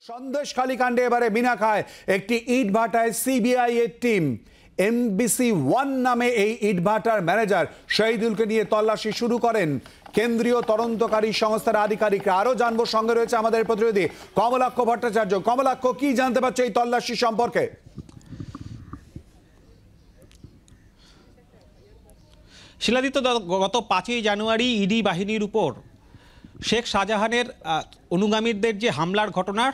সন্দেশখালী কাণ্ডে এবারে মিনাখায় একটি ইটভাটায় সিবিআই এর টিম MBC1 নামে এই ইটভাটার ম্যানেজার শহীদুলকে নিয়ে তল্লাশি শুরু করেন কেন্দ্রীয় তদন্তকারী সংস্থার আধিকারিকরা। আরো জানবো, সঙ্গে রয়েছে আমাদের প্রতিনিধি কমলাক্ষ ভট্টাচার্য। কমলাক্ষ, কি জানতে পারছো এই তল্লাশি সম্পর্কে? শিলাদিত্য, গত 5ই জানুয়ারি ইডি বাহিনীর উপর শেখ শাহজাহানের অনুগামীদের যে হামলার ঘটনার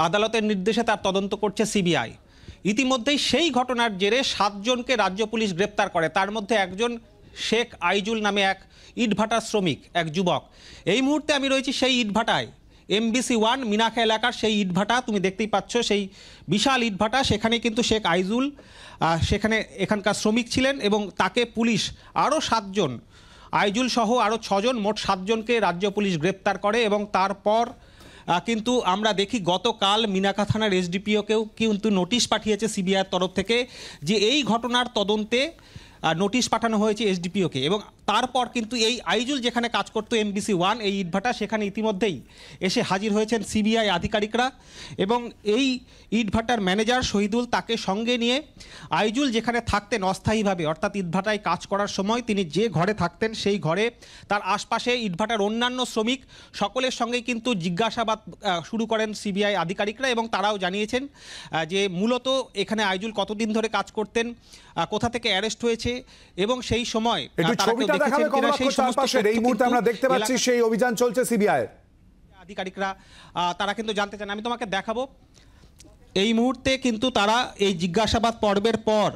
আদালতের নির্দেশে তার তদন্ত করছে সিবিআই। ইতিমধ্যেই সেই ঘটনার জেরে 7 জনকে রাজ্য পুলিশ গ্রেপ্তার করে। তার মধ্যে একজন শেখ আইজুল নামে এক ইটভাটার শ্রমিক, এক যুবক। এই মুহূর্তে আমি রয়েছি সেই ইটভাটায়, MBC1 মিনাখা এলাকার সেই ইটভাটা। তুমি দেখতেই পাচ্ছ সেই বিশাল ইটভাটা। সেখানে কিন্তু শেখ আইজুল এখানকার শ্রমিক ছিলেন এবং তাকে পুলিশ আরও 7 জন, আইজুল সহ আরও 6 জন, মোট 7 জনকে রাজ্য পুলিশ গ্রেপ্তার করে। এবং তারপর কিন্তু আমরা দেখি গতকাল মিনাখা থানার SDPOকেও কিন্তু নোটিশ পাঠিয়েছে সিবিআইয়ের তরফ থেকে যে এই ঘটনার তদন্তে নোটিশ পাঠানো হয়েছে SDPOকে। এবং তারপর কিন্তু এই আইজুল যেখানে কাজ করতো MBC1 এই ইটভাটা, সেখানে ইতিমধ্যেই এসে হাজির হয়েছেন সিবিআই আধিকারিকরা। এবং এই ইটভাটার ম্যানেজার শহীদুল, তাকে সঙ্গে নিয়ে আইজুল যেখানে থাকতেন অস্থায়ীভাবে, অর্থাৎ ইটভাটায় কাজ করার সময় তিনি যে ঘরে থাকতেন সেই ঘরে তার আশপাশে ইটভাটার অন্যান্য শ্রমিক সকলের সঙ্গেই কিন্তু জিজ্ঞাসাবাদ শুরু করেন সিবিআই আধিকারিকরা। এবং তারাও জানিয়েছেন যে মূলত এখানে আইজুল কতদিন ধরে কাজ করতেন, কোথা থেকে অ্যারেস্ট হয়েছে এবং সেই সময় সেই অভিযান চলছে সিবিআই আধিকারিকরা তারা কিন্তু জানতে চান। আমি তোমাকে দেখাবো, এই মুহূর্তে কিন্তু তারা এই জিজ্ঞাসাবাদ পর্বের পর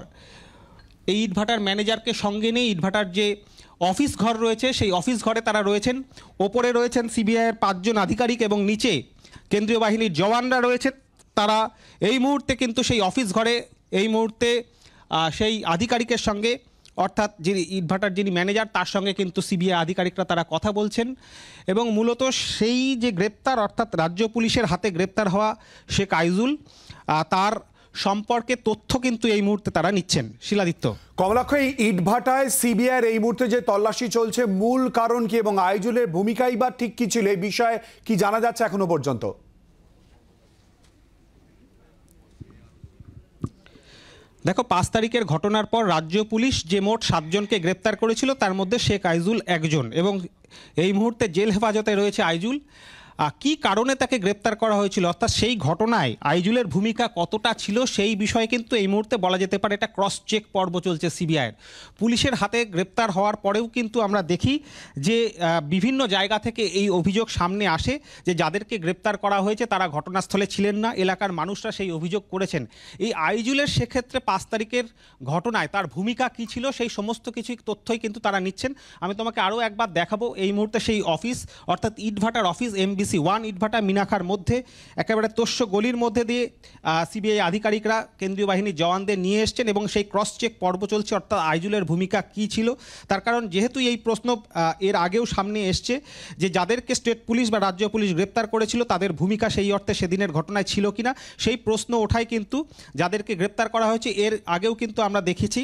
এই ইটভাটার ম্যানেজারকে সঙ্গে নিয়ে ইটভাটার যে অফিস ঘর রয়েছে সেই অফিস ঘরে তারা রয়েছেন। ওপরে রয়েছেন সিবিআইয়ের 5 জন আধিকারিক এবং নিচে কেন্দ্রীয় বাহিনীর জওয়ানরা রয়েছেন। তারা এই মুহূর্তে কিন্তু সেই অফিস ঘরে এই মুহূর্তে সেই আধিকারিকের সঙ্গে, অর্থাৎ যিনি ইটভাটার যিনি ম্যানেজার, তার সঙ্গে কিন্তু সিবিআই আধিকারিকরা তারা কথা বলছেন। এবং মূলত সেই যে গ্রেপ্তার, অর্থাৎ রাজ্য পুলিশের হাতে গ্রেপ্তার হওয়া শেখ আইজুল, তার সম্পর্কে তথ্য কিন্তু এই মুহূর্তে তারা নিচ্ছেন। শিলাদিত্য, কমলাক্ষ, এই ইটভাটায় সিবিআইয়ের এই মুহূর্তে যে তল্লাশি চলছে, মূল কারণ কি এবং আইজুলের ভূমিকাই বা ঠিক কি ছিল, এই বিষয়ে কি জানা যাচ্ছে এখনো পর্যন্ত? দেখো, 5 তারিখের ঘটনার পর রাজ্য পুলিশ যে মোট 7 জনকে গ্রেপ্তার করেছিল তার মধ্যে শেখ আইজুল একজন। এবং এই মুহূর্তে জেল হেফাজতে রয়েছে আইজুল। কি কারণে তাকে গ্রেপ্তার করা হয়েছিল, অর্থাৎ সেই ঘটনায় আইজুলের ভূমিকা কতটা ছিল সেই বিষয়ে কিন্তু এই মুহূর্তে বলা যেতে পারে এটা ক্রস চেক পর্ব চলছে সিবিআইয়ের। পুলিশের হাতে গ্রেপ্তার হওয়ার পরেও কিন্তু আমরা দেখি যে বিভিন্ন জায়গা থেকে এই অভিযোগ সামনে আসে যে যাদেরকে গ্রেপ্তার করা হয়েছে তারা ঘটনাস্থলে ছিলেন না, এলাকার মানুষরা সেই অভিযোগ করেছেন। এই আইজুলের সেক্ষেত্রে 5 তারিখের ঘটনায় তার ভূমিকা কী ছিল সেই সমস্ত কিছু তথ্যই কিন্তু তারা নিচ্ছেন। আমি তোমাকে আরও একবার দেখাবো, এই মুহূর্তে সেই অফিস, অর্থাৎ ইটভাটার অফিস MBC1 ইটভাটা মিনাখার মধ্যে একেবারে তোষ্য গলির মধ্যে দিয়ে সিবিআই আধিকারিকরা কেন্দ্রীয় বাহিনীর জওয়ানদের নিয়ে এসছেন এবং সেই ক্রস চেক পর্ব চলছে, অর্থাৎ আইজুলের ভূমিকা কী ছিল। তার কারণ যেহেতু এই প্রশ্ন এর আগেও সামনে এসছে যে যাদেরকে স্টেট পুলিশ বা রাজ্য পুলিশ গ্রেপ্তার করেছিল তাদের ভূমিকা সেই অর্থে সেদিনের ঘটনায় ছিল কিনা, সেই প্রশ্ন ওঠায় কিন্তু যাদেরকে গ্রেপ্তার করা হয়েছে। এর আগেও কিন্তু আমরা দেখেছি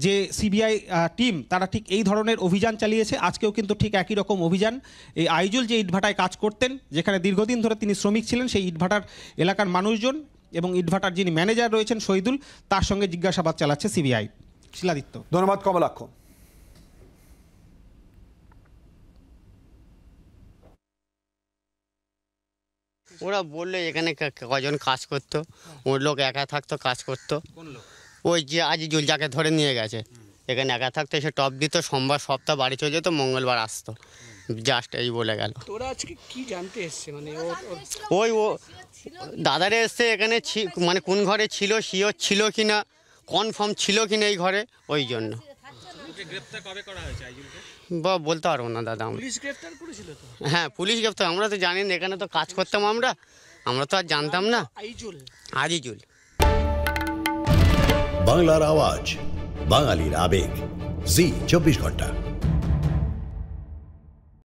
যে সিবিআই টিম তারা ঠিক এই ধরনের অভিযান চালিয়েছে। আজকেও কিন্তু ঠিক একই রকম অভিযান। এই আইজুল যে ইটভাটায় কাজ করতেন, যেখানে দীর্ঘদিন ধরে তিনি শ্রমিক ছিলেন, সেই ইটভাটার এলাকার মানুষজন এবং ইটভাটার যিনি ম্যানেজার রয়েছেন শহীদুল, তার সঙ্গে জিজ্ঞাসাবাদ চালাচ্ছে সিবিআই। শিলাদিত্য, ধন্যবাদ কমলাক্ষ। ওরা বললো এখানে কজন কাজ করতো, ওর লোক একা থাকতো, কাজ করতো। ওই যে আজিজুল যাকে ধরে নিয়ে গেছে, এখানে একা থাকতো, এসে টপ দিত, সোমবার সপ্তাহ বাড়ি চলে যেত, মঙ্গলবার আসতো। জাস্ট এই বলে গেল। তোরা আজকে কি জানতে এসছে? মানে ওই ও দাদারে এসছে এখানে, মানে কোন ঘরে ছিল, শিওর ছিল কিনা, কনফার্ম ছিল কিনা এই ঘরে, ওই জন্য। বা বলতে পারবো না দাদা। হ্যাঁ, পুলিশ গ্রেপ্তার, আমরা তো জানি না, এখানে তো কাজ করতাম আমরা তো আর জানতাম না। আজিজুল। বাংলার আওয়াজ, বাঙালির আবেগ, জি 24 ঘন্টা।